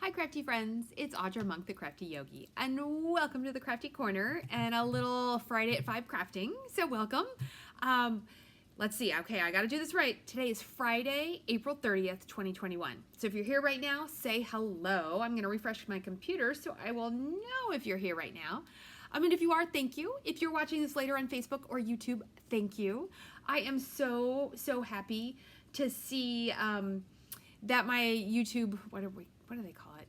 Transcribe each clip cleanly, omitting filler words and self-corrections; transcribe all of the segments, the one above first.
Hi crafty friends, it's Audra Monk, the Crafty Yogi, and welcome to the Crafty Corner and a little Friday at 5 crafting, so welcome. Let's see, okay, I gotta do this right. Today is Friday, April 30th, 2021. So if you're here right now, say hello. I'm gonna refresh my computer so I will know if you're here right now. And if you are, thank you. If you're watching this later on Facebook or YouTube, thank you. I am so happy to see that my YouTube, what do they call it?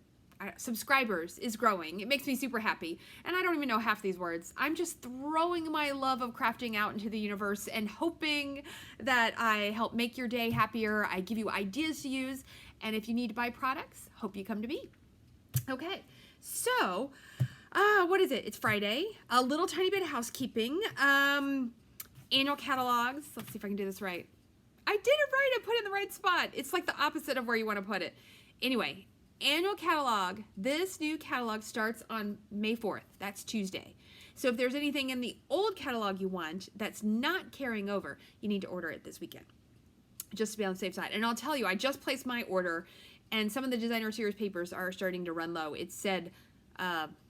Subscribers is growing. It makes me super happy. And I don't even know half these words. I'm just throwing my love of crafting out into the universe and hoping that I help make your day happier. I give you ideas to use. And if you need to buy products, hope you come to me. Okay, so what is it? It's Friday. A little tiny bit of housekeeping. Annual catalogs. Let's see if I can do this right. I did it right. I put it in the right spot. It's like the opposite of where you want to put it. Anyway, annual catalog. This new catalog starts on May 4th. That's Tuesday. So if there's anything in the old catalog you want that's not carrying over, you need to order it this weekend, just to be on the safe side. And I'll tell you, I just placed my order, and some of the designer series papers are starting to run low. It said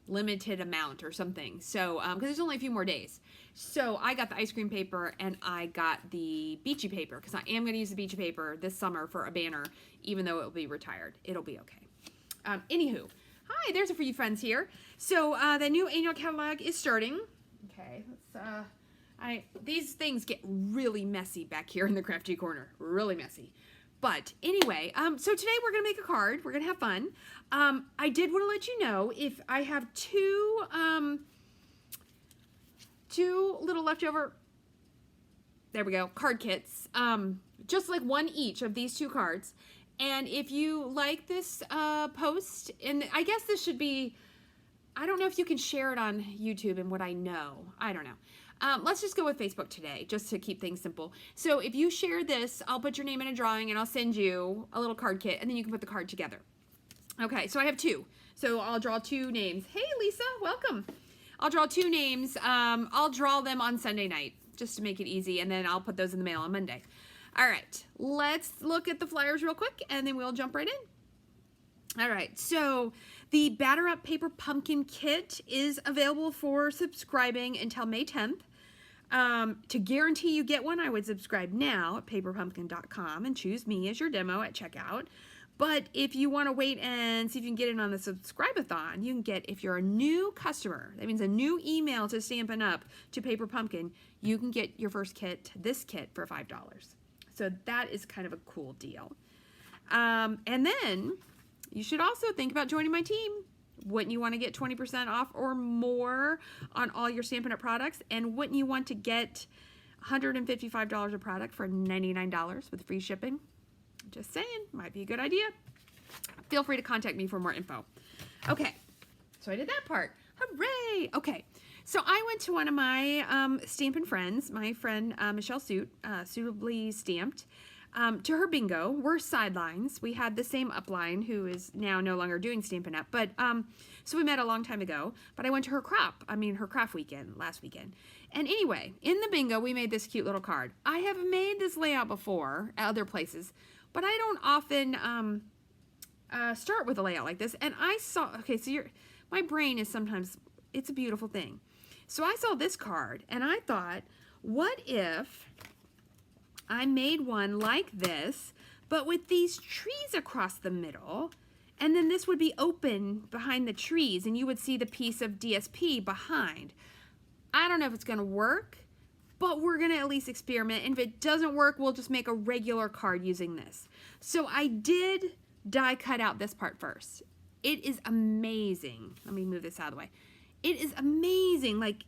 limited amount or something. So, because there's only a few more days. So I got the ice cream paper and I got the beachy paper because I am going to use the beachy paper this summer for a banner, even though it will be retired. It'll be okay. Anywho, hi, there's a few friends here. So the new annual catalog is starting. Okay, let's, these things get really messy back here in the Crafty Corner, really messy. But anyway, so today we're going to make a card. We're going to have fun. I did want to let you know if I have two little leftover, there we go, card kits, just like one each of these two cards. And if you like this post, and I guess this should be, I don't know if you can share it on YouTube and what I know. I don't know. Let's just go with Facebook today, just to keep things simple. So if you share this, I'll put your name in a drawing and I'll send you a little card kit, and then you can put the card together. Okay, so I have two. So I'll draw two names. Hey, Lisa, welcome. I'll draw two names. I'll draw them on Sunday night, just to make it easy, and then I'll put those in the mail on Monday. All right, let's look at the flyers real quick, and then we'll jump right in. All right, so the Batter Up Paper Pumpkin Kit is available for subscribing until May 10th. To guarantee you get one, I would subscribe now at paperpumpkin.com and choose me as your demo at checkout. But if you want to wait and see if you can get it on the Subscribe-a-thon, you can get, if you're a new customer, that means a new email to Stampin' Up! To Paper Pumpkin, you can get your first kit, this kit, for $5. So that is kind of a cool deal. And then you should also think about joining my team. Wouldn't you want to get 20% off or more on all your Stampin' Up! Products? And wouldn't you want to get $155 a product for $99 with free shipping? Just saying, might be a good idea. Feel free to contact me for more info. Okay, so I did that part. Hooray! Okay, so I went to one of my Stampin' friends, my friend Michelle Suitably Stamped, to her bingo. We're sidelines. We had the same upline who is now no longer doing Stampin' Up! But so we met a long time ago. But I went to her craft weekend last weekend. And anyway, in the bingo, we made this cute little card. I have made this layout before at other places, but I don't often start with a layout like this. And I saw, okay, so my brain is sometimes, it's a beautiful thing. So I saw this card and I thought, what if I made one like this, but with these trees across the middle, and then this would be open behind the trees and you would see the piece of DSP behind. I don't know if it's gonna work, but we're gonna at least experiment. And if it doesn't work, we'll just make a regular card using this. So I did die cut out this part first. It is amazing. Let me move this out of the way. It is amazing, like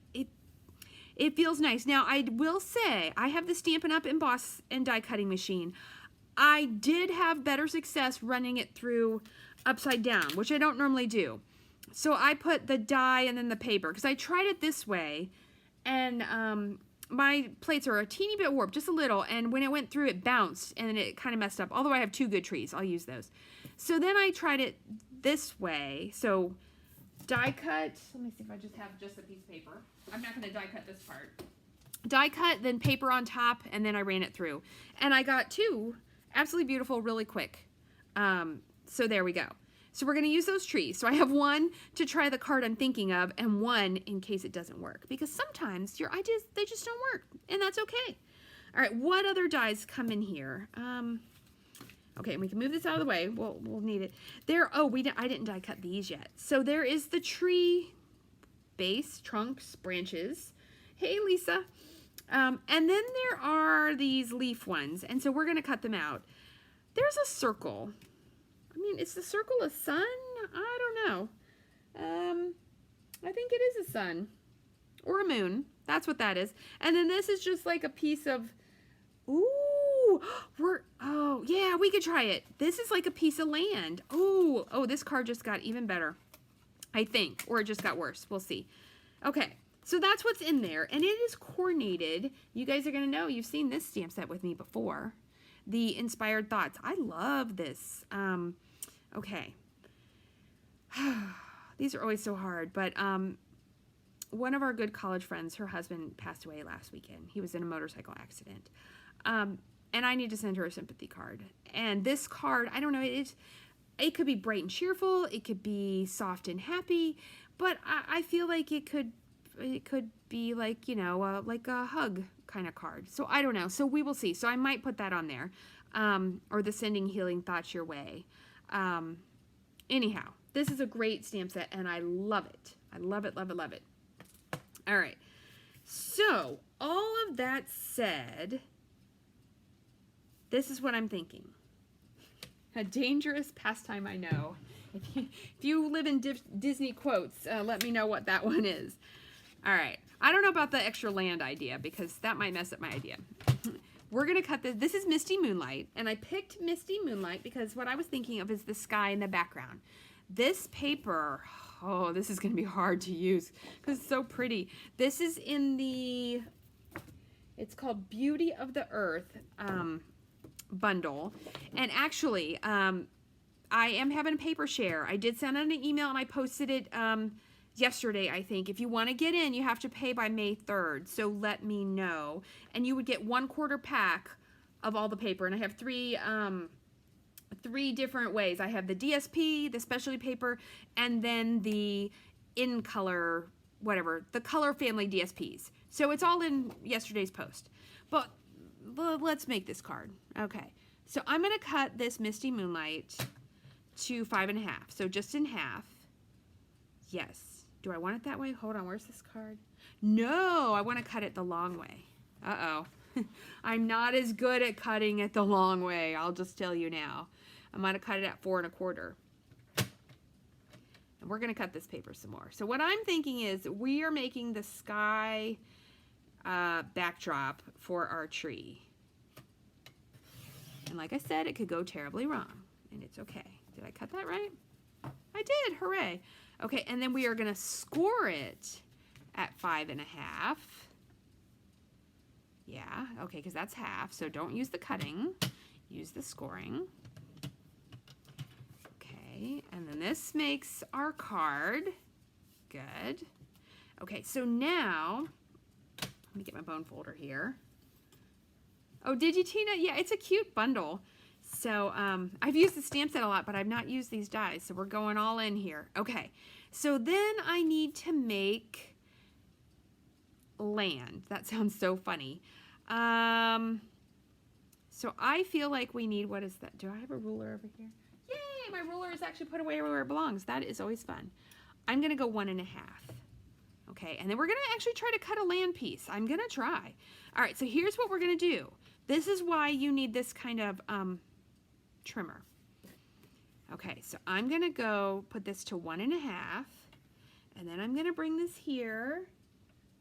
it feels nice. Now I will say, I have the Stampin' Up! Emboss and die cutting machine. I did have better success running it through upside down, which I don't normally do. So I put the die and then the paper, because I tried it this way, and my plates are a teeny bit warped, just a little, and when it went through it bounced and then it kind of messed up, although I have two good trees, I'll use those. So then I tried it this way, so die cut, let me see if I just have just a piece of paper. I'm not going to die cut this part. Die cut, then paper on top, and then I ran it through. And I got two absolutely beautiful really quick. So there we go. So we're going to use those trees. So I have one to try the card I'm thinking of and one in case it doesn't work. Because sometimes your ideas, they just don't work. And that's okay. All right, what other dies come in here? Okay, we can move this out of the way. We'll need it. I didn't die cut these yet. So there is the tree base, trunks, branches. Hey, Lisa. And then there are these leaf ones. And so we're going to cut them out. There's a circle. I mean, is the circle a sun? I don't know. I think it is a sun or a moon. That's what that is. And then this is just like a piece of, ooh, oh yeah, we could try it. This is like a piece of land. Ooh, oh, this card just got even better, I think, or it just got worse. We'll see. Okay, so that's what's in there, and it is coordinated. You guys are gonna know, you've seen this stamp set with me before. The Inspired Thoughts. I love this. Okay. These are always so hard, but one of our good college friends, her husband passed away last weekend. He was in a motorcycle accident. And I need to send her a sympathy card. And this card, I don't know, it could be bright and cheerful, it could be soft and happy, but I feel like it could be like, you know, like a hug kind of card. So I don't know. So we will see. So I might put that on there. Or the Sending Healing Thoughts Your Way. Anyhow, this is a great stamp set and I love it. I love it, love it, love it. All right. So all of that said, this is what I'm thinking. A dangerous pastime, I know. If you live in Disney quotes, let me know what that one is. All right. I don't know about the extra land idea because that might mess up my idea. We're going to cut this. This is Misty Moonlight, and I picked Misty Moonlight because what I was thinking of is the sky in the background. This paper, oh, this is going to be hard to use because it's so pretty. This is in the, it's called Beauty of the Earth bundle. And actually, I am having a paper share. I did send out an email and I posted it yesterday, I think. If you want to get in, you have to pay by May 3rd. So let me know. And you would get 1/4 pack of all the paper. And I have three different ways. I have the DSP, the specialty paper, and then the in color, whatever, the color family DSPs. So it's all in yesterday's post. But let's make this card. Okay. So I'm going to cut this Misty Moonlight to 5.5. So just in half. Yes. Do I want it that way? Hold on, where's this card? No, I want to cut it the long way. Uh-oh. I'm not as good at cutting it the long way, I'll just tell you now. I'm going to cut it at 4 1/4. And we're going to cut this paper some more. So what I'm thinking is we are making the sky backdrop for our tree. And like I said, it could go terribly wrong, and it's okay. Did I cut that right? I did, hooray. Okay, and then we are going to score it at 5.5. Yeah, okay, because that's half, so don't use the cutting. Use the scoring. Okay, and then this makes our card. Good. Okay, so now, let me get my bone folder here. Oh, did you, Tina? Yeah, it's a cute bundle. So I've used the stamp set a lot, but I've not used these dies, so we're going all in here. Okay, so then I need to make land. That sounds so funny. So I feel like we need, what is that? Do I have a ruler over here? Yay, my ruler is actually put away where it belongs. That is always fun. I'm going to go 1.5. Okay, and then we're going to actually try to cut a land piece. I'm going to try. All right, so here's what we're going to do. This is why you need this kind of trimmer. Okay, so I'm going to go put this to 1.5, and then I'm going to bring this here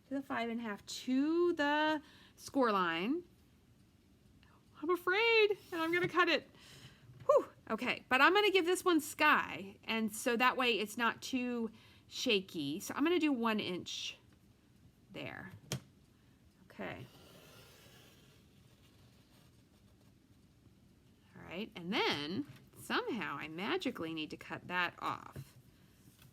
to the 5.5 to the score line. I'm afraid, and I'm going to cut it. Whew. Okay, but I'm going to give this one sky, and so that way it's not too shaky. So I'm going to do 1 inch there. Okay. All right, and then somehow I magically need to cut that off.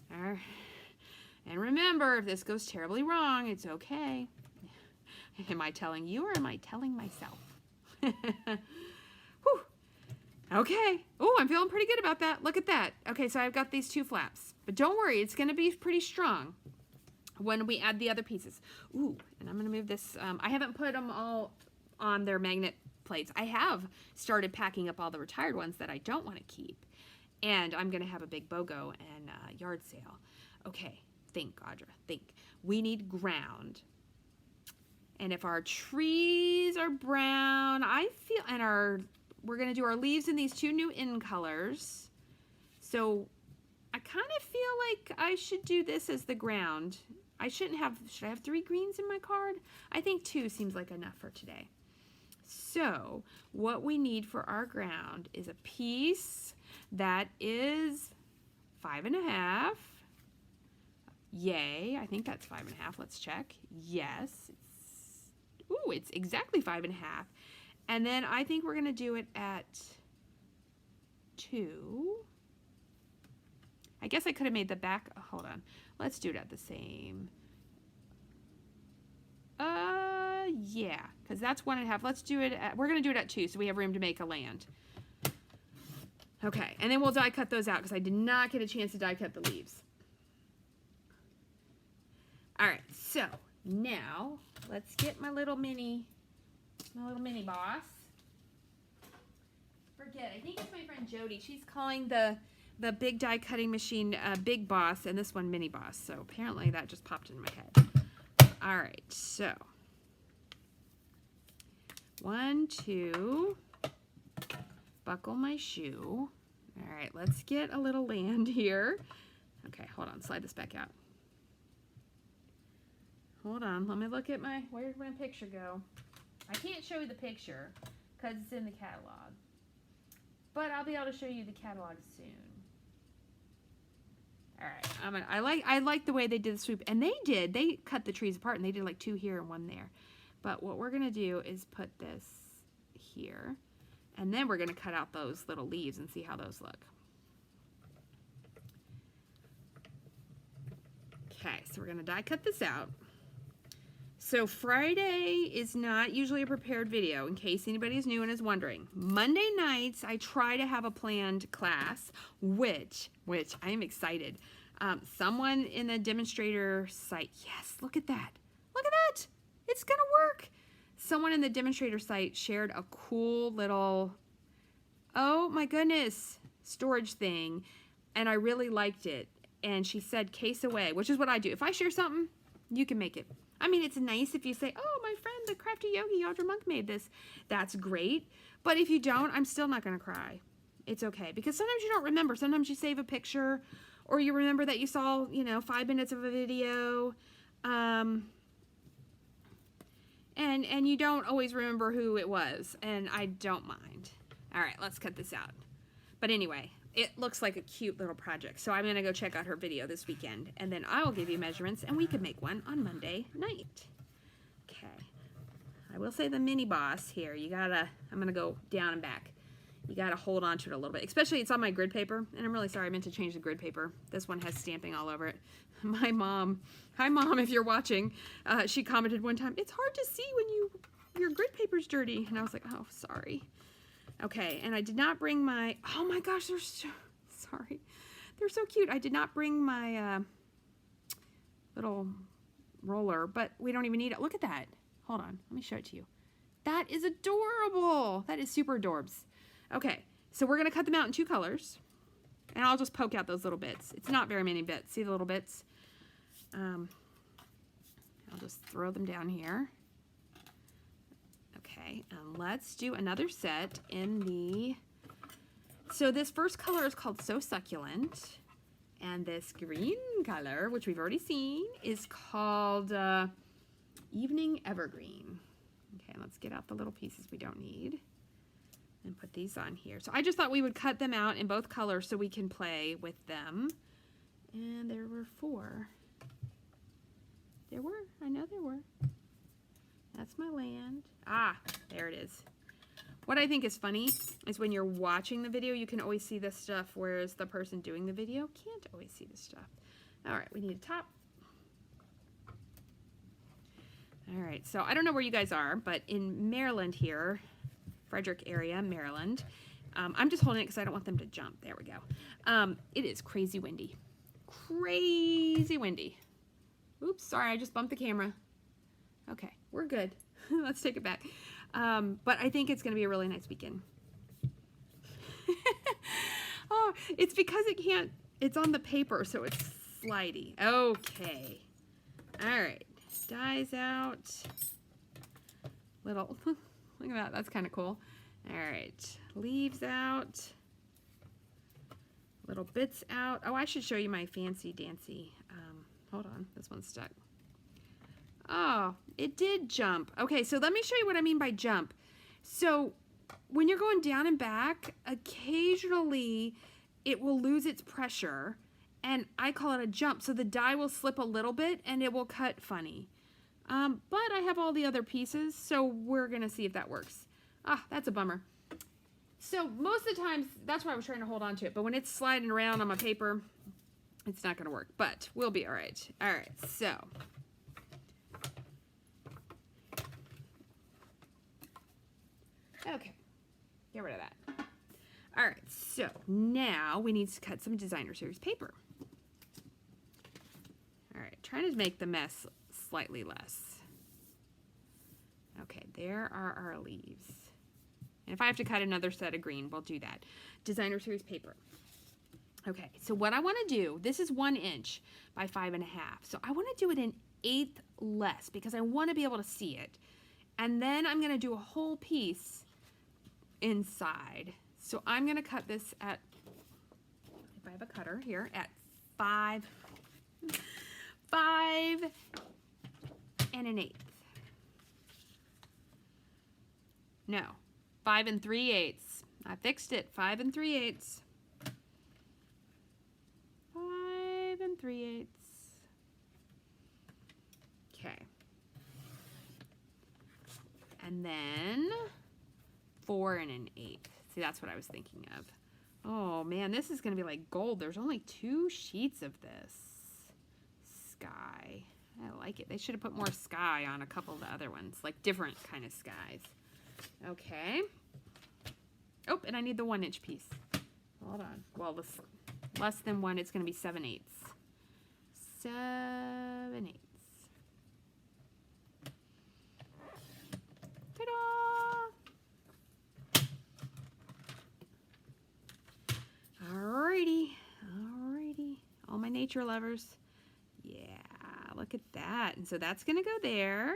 And remember, if this goes terribly wrong, it's okay. Am I telling you or am I telling myself? Whew. Okay. Oh, I'm feeling pretty good about that. Look at that. Okay, so I've got these 2 flaps. But don't worry, it's going to be pretty strong when we add the other pieces. Ooh, and I'm going to move this. I haven't put them all on their magnet plates. I have started packing up all the retired ones that I don't want to keep. And I'm going to have a big BOGO and yard sale. Okay, think, Audra, think. We need ground. And if our trees are brown, I feel, and we're going to do our leaves in these 2 new in colors. So I kind of feel like I should do this as the ground. Should I have 3 greens in my card? I think 2 seems like enough for today. So what we need for our ground is a piece that is 5.5. Yay, I think that's 5.5. Let's check. Yes. It's exactly 5.5. And then I think we're gonna do it at 2. I guess I could have made the back, hold on. Let's do it at the same. Yeah, because that's 1.5. Let's do it at, we're gonna do it at 2 so we have room to make a land. Okay, and then we'll die cut those out because I did not get a chance to die cut the leaves. All right, so now let's get my little mini boss. Forget, I think it's my friend Jody. She's calling the big die cutting machine Big Boss and this one Mini Boss. So apparently that just popped in my head. All right, so 1, 2, buckle my shoe. All right, let's get a little land here. Okay, hold on, slide this back out. Hold on, let me look at where'd my picture go? I can't show you the picture because it's in the catalog. But I'll be able to show you the catalog soon. All right, I like the way they did the swoop, and they cut the trees apart, and they did like 2 here and 1 there. But what we're gonna do is put this here, and then we're gonna cut out those little leaves and see how those look. Okay, so we're gonna die cut this out. So Friday is not usually a prepared video, in case anybody's new and is wondering. Monday nights, I try to have a planned class, which I am excited. Someone in the demonstrator site, yes, look at that. Look at that. It's gonna work. Someone in the demonstrator site shared a cool little, oh my goodness, storage thing, and I really liked it. And she said case away, which is what I do. If I share something, you can make it. I mean, it's nice if you say, oh, my friend, the Crafty Yogi, Audra Monk made this. That's great. But if you don't, I'm still not going to cry. It's okay. Because sometimes you don't remember. Sometimes you save a picture or you remember that you saw, 5 minutes of a video. And you don't always remember who it was. And I don't mind. All right, let's cut this out. But anyway, it looks like a cute little project. So I'm going to go check out her video this weekend. And then I will give you measurements and we can make one on Monday night. Okay. I will say the Mini Boss here, I'm going to go down and back. You got to hold on to it a little bit. Especially it's on my grid paper. And I'm really sorry, I meant to change the grid paper. This one has stamping all over it. My mom, hi Mom, if you're watching, she commented one time, it's hard to see when your grid paper's dirty. And I was like, oh, sorry. Okay, and I did not bring my, oh my gosh, they're so, sorry. They're so cute. I did not bring my little roller, but we don't even need it. Look at that. Hold on, let me show it to you. That is adorable. That is super adorbs. Okay, so we're gonna cut them out in 2 colors, and I'll just poke out those little bits. It's not very many bits. See the little bits? I'll just throw them down here. Okay, and let's do another set in the, so this first color is called So Succulent, and this green color, which we've already seen, is called Evening Evergreen. Okay, let's get out the little pieces we don't need and put these on here. So I just thought we would cut them out in both colors so we can play with them. And there were 4. There were, I know there were. That's my land. Ah, there it is. What I think is funny is when you're watching the video, you can always see this stuff, whereas the person doing the video can't always see this stuff. All right, we need a top. All right, so I don't know where you guys are, but in Maryland here, Frederick area, Maryland, I'm just holding it because I don't want them to jump. There we go. It is crazy windy. Crazy windy. Oops, sorry, I just bumped the camera. Okay, we're good. Let's take it back. But I think it's going to be a really nice weekend. Oh, it's because it's on the paper, so it's slidey. Okay. All right. Dies out. Little, look at that. That's kind of cool. All right. Leaves out. Little bits out. Oh, I should show you my fancy dancy. Hold on. This one's stuck. Oh, it did jump. Okay, so let me show you what I mean by jump. So when you're going down and back, occasionally it will lose its pressure, and I call it a jump. So the die will slip a little bit and it will cut funny. But I have all the other pieces, so we're gonna see if that works. Ah, that's a bummer. So most of the times, that's why I was trying to hold on to it, but when it's sliding around on my paper, it's not gonna work, but we'll be all right. All right, so. Okay, get rid of that. All right, so now we need to cut some designer series paper. All right, trying to make the mess slightly less. Okay, there are our leaves. And if I have to cut another set of green, we'll do that. Designer series paper. Okay, so what I want to do, this is 1 inch by 5.5. So I want to do it an 1/8 less because I want to be able to see it. And then I'm going to do a whole piece inside. So I'm going to cut this at, if I have a cutter here, at 5 1/8. No, 5 3/8. I fixed it. 5 3/8. 5 3/8. Okay. And then 4 1/8. See, that's what I was thinking of. Oh man, this is going to be like gold. There's only 2 sheets of this sky. I like it. They should have put more sky on a couple of the other ones, like different kind of skies. Okay. Oh, and I need the 1 inch piece. Hold on. Well, this less than 1, it's going to be 7/8. 7/8. Ta-da! Alrighty. Alrighty. All my nature lovers. Yeah, look at that. And so that's going to go there.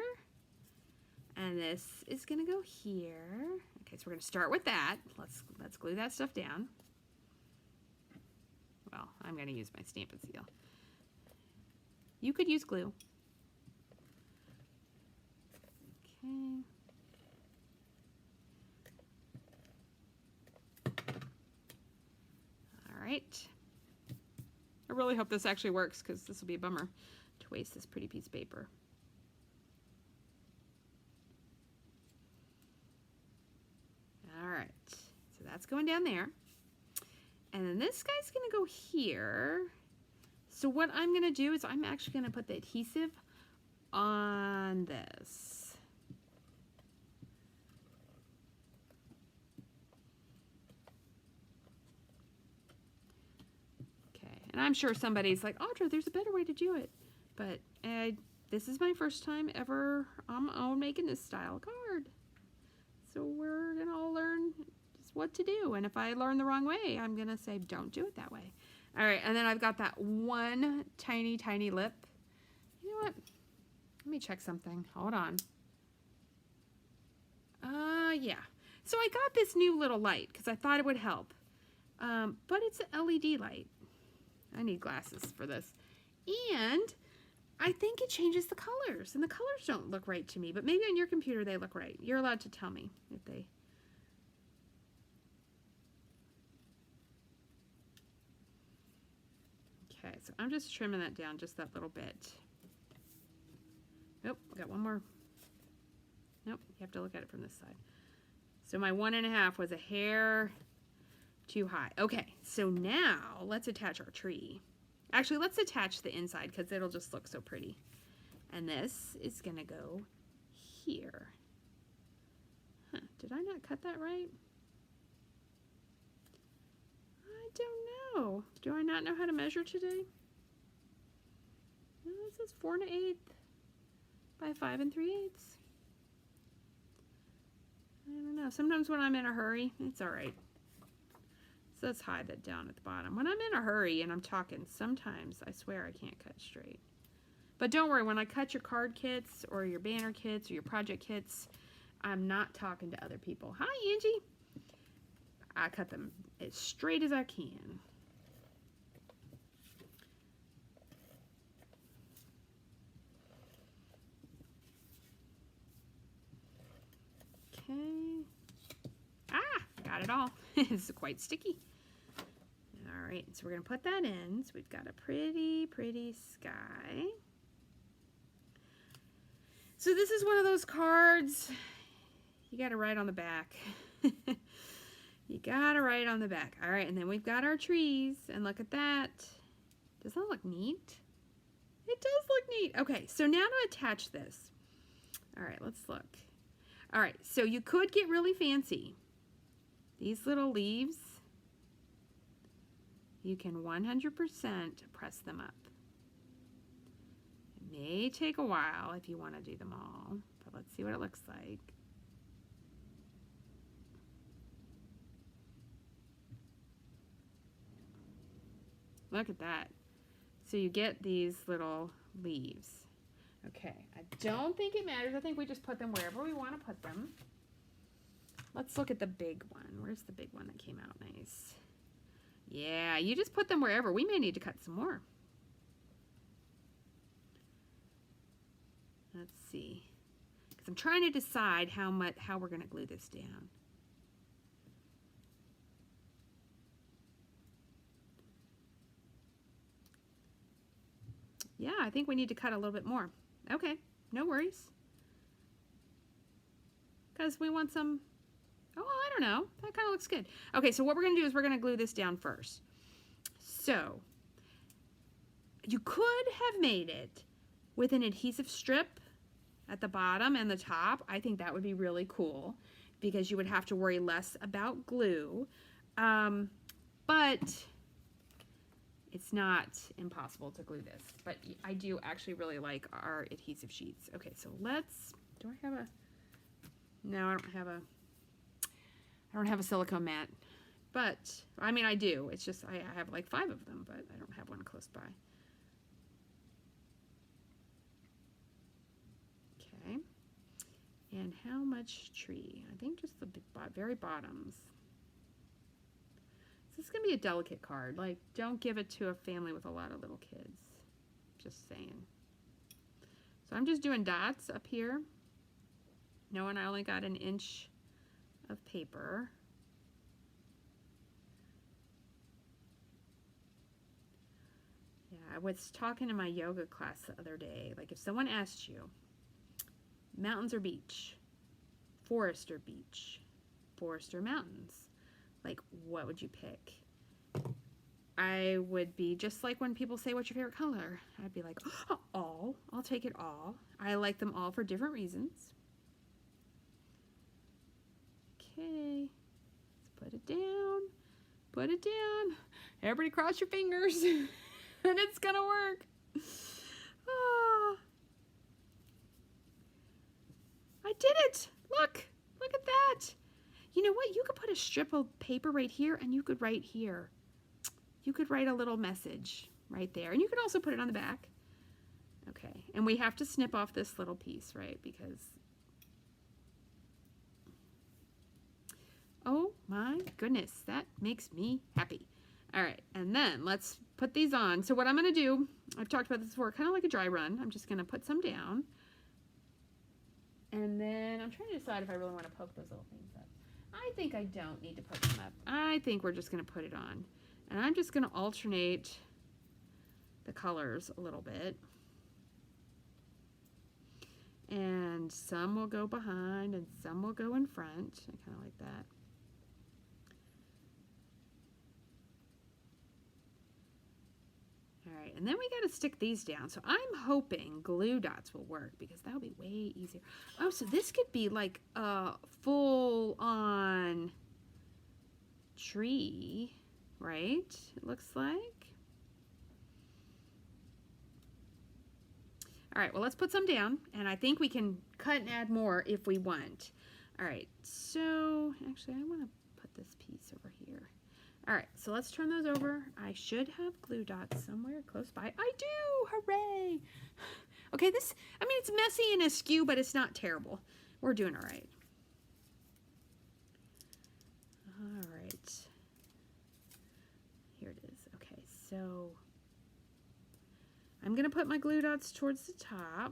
And this is going to go here. Okay, so we're going to start with that. Let's glue that stuff down. Well, I'm going to use my Stampin' Seal. You could use glue. Okay. All right. I really hope this actually works because this will be a bummer to waste this pretty piece of paper. All right, so that's going down there. And then this guy's gonna go here. So what I'm gonna do is I'm actually gonna put the adhesive on this. Okay, and I'm sure somebody's like, Audra, there's a better way to do it. But this is my first time ever on my own making this style card. So we're gonna all learn just what to do. And if I learn the wrong way, I'm gonna say, don't do it that way. All right, and then I've got that one tiny, tiny lip. You know what? Let me check something. Hold on. Yeah. So I got this new little light because I thought it would help. But it's an LED light. I need glasses for this. And I think it changes the colors, and the colors don't look right to me, but maybe on your computer they look right. You're allowed to tell me if they... Okay, so I'm just trimming that down just that little bit. Nope, I got one more. Nope, you have to look at it from this side. So my 1.5 was a hair too high. Okay, so now let's attach our tree. Actually, let's attach the inside because it'll just look so pretty. And this is going to go here. Huh, did I not cut that right? I don't know. Do I not know how to measure today? No, it says 4 1/8 by 5 3/8. I don't know. Sometimes when I'm in a hurry, it's all right. So let's hide that down at the bottom. When I'm in a hurry and I'm talking, sometimes I swear I can't cut straight. But don't worry, when I cut your card kits or your banner kits or your project kits, I'm not talking to other people. Hi, Angie. I cut them as straight as I can. Okay. Ah, got it all. It's quite sticky. All right, so we're going to put that in. So we've got a pretty, pretty sky. So this is one of those cards you got to write on the back. You got to write on the back. All right, and then we've got our trees, and look at that. Does that look neat? It does look neat. Okay, so now to attach this. All right, let's look. All right, so you could get really fancy. These little leaves, you can 100% press them up. It may take a while if you want to do them all, but let's see what it looks like. Look at that. So you get these little leaves. Okay, I don't think it matters. I think we just put them wherever we want to put them. Let's look at the big one. Where's the big one that came out nice? Yeah, you just put them wherever. We may need to cut some more. Let's see. Because I'm trying to decide how we're going to glue this down. Yeah, I think we need to cut a little bit more. Okay, no worries. Because we want some, oh, I don't know. That kind of looks good. Okay, so what we're going to do is we're going to glue this down first. So, you could have made it with an adhesive strip at the bottom and the top. I think that would be really cool because you would have to worry less about glue. But it's not impossible to glue this, but I do actually really like our adhesive sheets. Okay, so let's, do I have a, no, I don't have a silicone mat, but, I mean, I do. It's just, I have like 5 of them, but I don't have one close by. Okay, and how much tree? I think just the very bottoms. This is going to be a delicate card. Like, don't give it to a family with a lot of little kids. Just saying. So I'm just doing dots up here. Knowing I only got 1 inch of paper. Yeah, I was talking in my yoga class the other day. Like, if someone asked you, mountains or beach? Forest or beach? Forest or mountains? Like, what would you pick? I would be just like when people say, what's your favorite color? I'd be like, oh, all. I'll take it all. I like them all for different reasons. Okay. Let's put it down. Put it down. Everybody cross your fingers. And it's going to work. Oh. I did it. Look. Look at that. You know what? You could put a strip of paper right here and you could write here. You could write a little message right there. And you could also put it on the back. Okay. And we have to snip off this little piece, right? Because, oh my goodness, that makes me happy. All right. And then let's put these on. So what I'm going to do, I've talked about this before, kind of like a dry run. I'm just going to put some down. And then I'm trying to decide if I really want to poke those little things up. I think I don't need to poke them up. I think we're just going to put it on. And I'm just going to alternate the colors a little bit. And some will go behind and some will go in front. I kind of like that. All right, and then we got to stick these down. So I'm hoping glue dots will work because that'll be way easier. Oh, so this could be like a full-on tree right? It looks like. All right, well, let's put some down, and I think we can cut and add more if we want. All right, so actually I want to put this piece over here. All right, so let's turn those over. I should have glue dots somewhere close by. I do, hooray. Okay, this, I mean, it's messy and askew, but it's not terrible. We're doing all right. All right, here it is. Okay, so I'm gonna put my glue dots towards the top.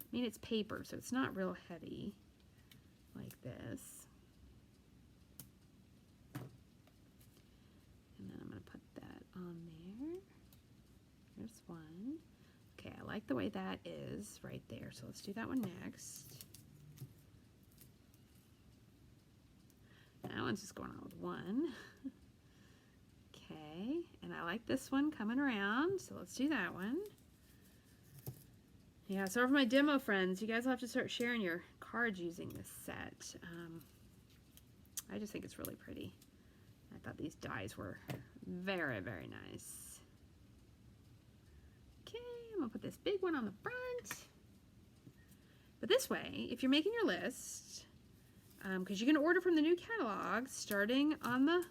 I mean, it's paper, so it's not real heavy like this. And then I'm gonna put that on there. There's one. Okay, I like the way that is right there, so let's do that one next. That one's just going on with one. Okay, and I like this one coming around, so let's do that one. Yeah, so for my demo friends, you guys will have to start sharing your cards using this set. I just think it's really pretty. I thought these dies were very, very nice. Okay, I'm gonna put this big one on the front. But this way, if you're making your list, because you can order from the new catalog starting on the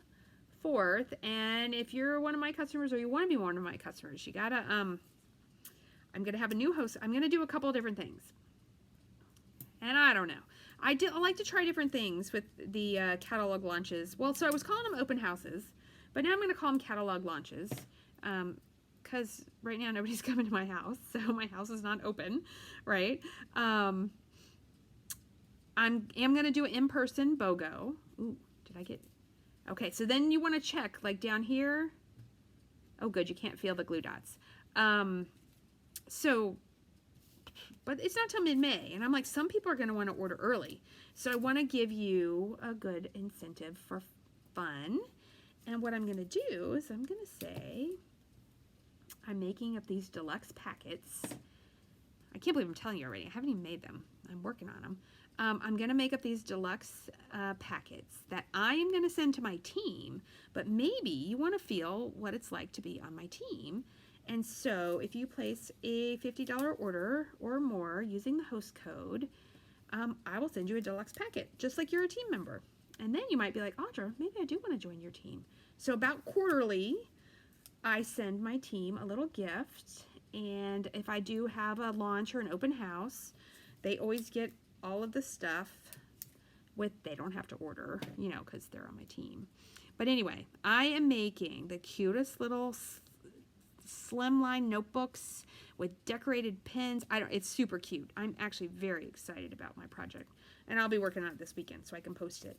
4th, and if you're one of my customers or you want to be one of my customers, you gotta, I'm gonna have a new host. I'm gonna do a couple of different things, and I don't know. I like to try different things with the catalog launches. Well, so I was calling them open houses, but now I'm gonna call them catalog launches, because right now nobody's coming to my house, so my house is not open, right? I am gonna do an in-person BOGO. Ooh, did I get? Okay, so then you want to check, like down here. Oh, good, you can't feel the glue dots. But it's not till mid-May, and I'm like, some people are going to want to order early. So I want to give you a good incentive for fun. And what I'm going to do is I'm going to say, I'm making up these deluxe packets. I can't believe I'm telling you already. I haven't even made them. I'm working on them. I'm going to make up these deluxe packets that I am going to send to my team, but maybe you want to feel what it's like to be on my team. And so if you place a $50 order or more using the host code, I will send you a deluxe packet, just like you're a team member. And then you might be like, Audra, maybe I do want to join your team. So about quarterly, I send my team a little gift. And if I do have a launch or an open house, they always get all of the stuff they don't have to order, you know, because they're on my team. But anyway, I am making the cutest little slimline notebooks with decorated pins. It's super cute. I'm actually very excited about my project, and I'll be working on it this weekend so I can post it.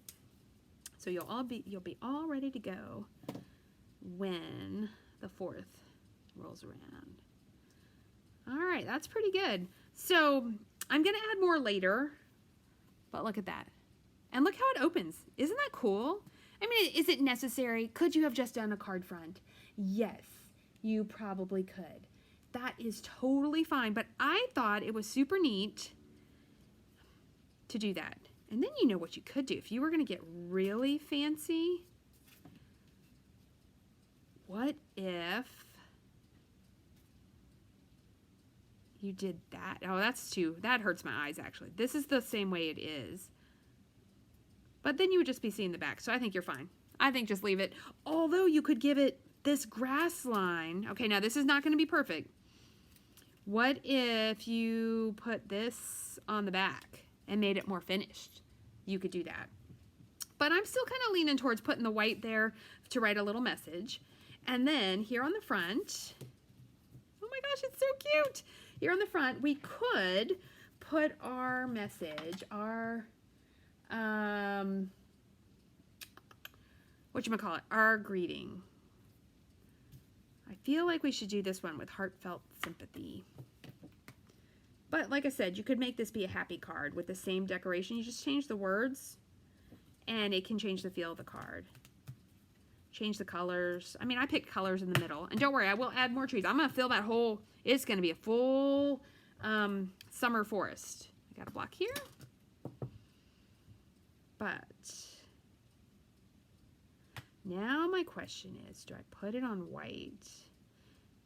So you'll be all ready to go when the 4th rolls around. All right, that's pretty good. So I'm gonna add more later, but look at that. And look how it opens. Isn't that cool? I mean, is it necessary? Could you have just done a card front? Yes, you probably could. That is totally fine, but I thought it was super neat to do that. And then you know what you could do. If you were gonna get really fancy, what if you did that? Oh, that hurts my eyes actually. This is the same way it is. But then you would just be seeing the back, so I think you're fine. I think just leave it. Although you could give it this grass line. Okay, now this is not going to be perfect. What if you put this on the back and made it more finished? You could do that. But I'm still kind of leaning towards putting the white there to write a little message. And then here on the front, oh my gosh, it's so cute. Here on the front, we could put our message, our whatchamacallit, our greeting. I feel like we should do this one with heartfelt sympathy. But like I said, you could make this be a happy card with the same decoration. You just change the words and it can change the feel of the card. Change the colors. I mean, I picked colors in the middle. And don't worry, I will add more trees. I'm going to fill that whole, it's going to be a full summer forest. I got a block here. But Now my question is, do I put it on white?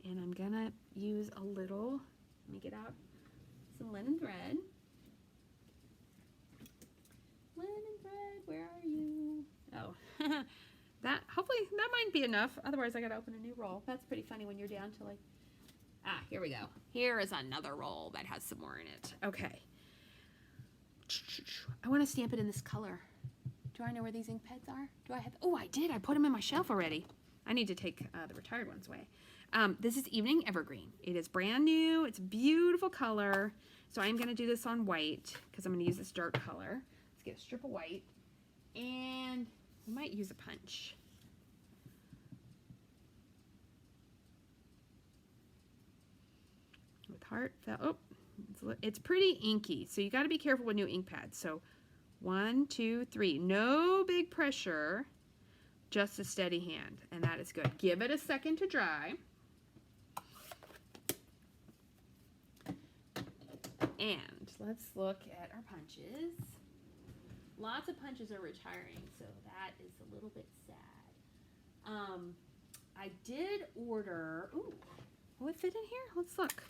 And I'm gonna use a little, let me get out some linen thread. Linen thread, where are you? Oh, hopefully that might be enough. Otherwise I gotta open a new roll. That's pretty funny when you're down to like, here we go. Here is another roll that has some more in it. Okay. I wanna stamp it in this color. Do I know where these ink pads are? Do I have, oh, I did. I put them in my shelf already. I need to take the retired ones away. This is Evening Evergreen. It is brand new. It's a beautiful color. So I'm going to do this on white because I'm going to use this dark color. Let's get a strip of white. And we might use a punch. With heartfelt, oh, it's pretty inky. So you got to be careful with new ink pads. So 1, 2, 3. No big pressure, just a steady hand, and that is good. Give it a second to dry. And let's look at our punches. Lots of punches are retiring, so that is a little bit sad. I did order, ooh, will it fit in here? Let's look.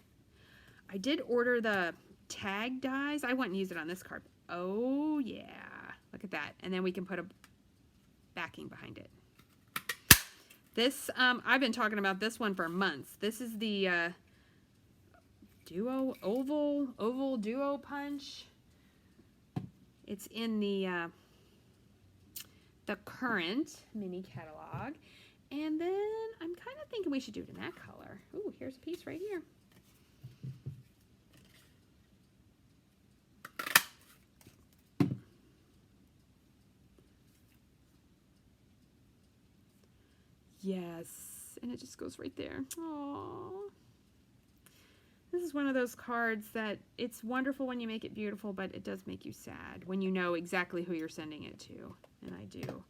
I did order the tag dies. I wouldn't use it on this card. Oh yeah, look at that. And then we can put a backing behind it. This, I've been talking about this one for months. This is the oval duo punch. It's in the current mini catalog. And then I'm kind of thinking we should do it in that color. Ooh, here's a piece right here. Yes, and it just goes right there. Aww. This is one of those cards that it's wonderful when you make it beautiful, but it does make you sad when you know exactly who you're sending it to, and I do.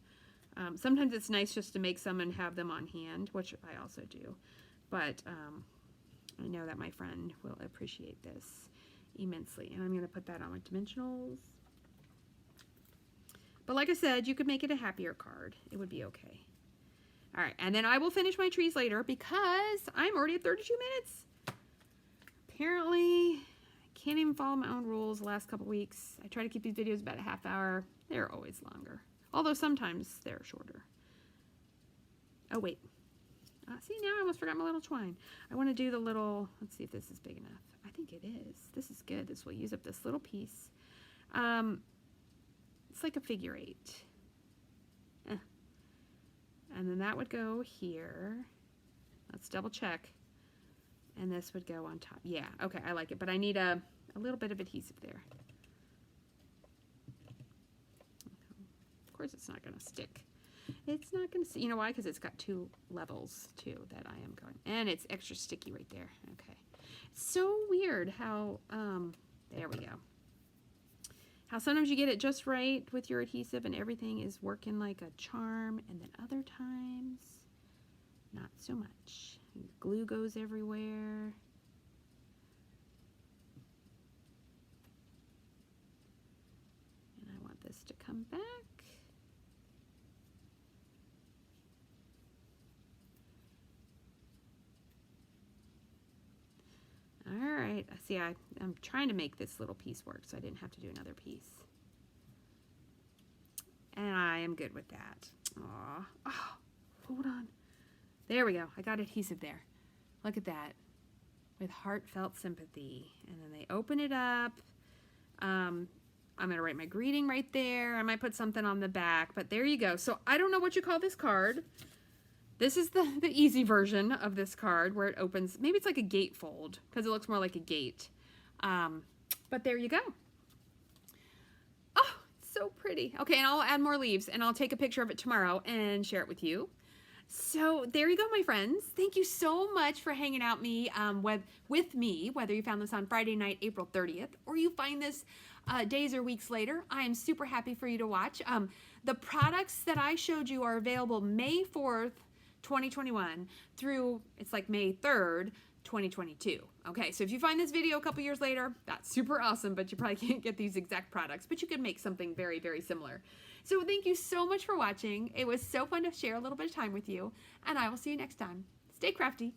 Sometimes it's nice just to make some and have them on hand, which I also do, but I know that my friend will appreciate this immensely, and I'm going to put that on with dimensionals. But like I said, you could make it a happier card. It would be okay. All right, and then I will finish my trees later because I'm already at 32 minutes. Apparently, I can't even follow my own rules the last couple weeks. I try to keep these videos about a half hour. They're always longer, although sometimes they're shorter. Oh, wait. See, now I almost forgot my little twine. I want to do the little, let's see if this is big enough. I think it is. This is good. This will use up this little piece. It's like a figure 8. And then that would go here. Let's double check. And this would go on top. Yeah, okay, I like it. But I need a little bit of adhesive there. Of course it's not going to stick. It's not going to, you know why? Because it's got 2 levels, too, that I am going. And it's extra sticky right there. Okay. It's so weird how, there we go. How sometimes you get it just right with your adhesive and everything is working like a charm, and then other times, not so much. Glue goes everywhere. And I want this to come back. All right, see, I'm trying to make this little piece work so I didn't have to do another piece. And I am good with that. Aw. Oh, hold on. There we go. I got adhesive there. Look at that. With heartfelt sympathy. And then they open it up. I'm going to write my greeting right there. I might put something on the back, but there you go. So I don't know what you call this card. This is the easy version of this card where it opens. Maybe it's like a gatefold because it looks more like a gate. But there you go. Oh, it's so pretty. Okay, and I'll add more leaves and I'll take a picture of it tomorrow and share it with you. So there you go, my friends. Thank you so much for hanging out with me, whether you found this on Friday night, April 30th, or you find this days or weeks later. I am super happy for you to watch. The products that I showed you are available May 4th, 2021 through, it's like May 3rd, 2022. Okay, so if you find this video a couple years later, that's super awesome, but you probably can't get these exact products, but you can make something very, very similar. So thank you so much for watching. It was so fun to share a little bit of time with you, and I will see you next time. Stay crafty.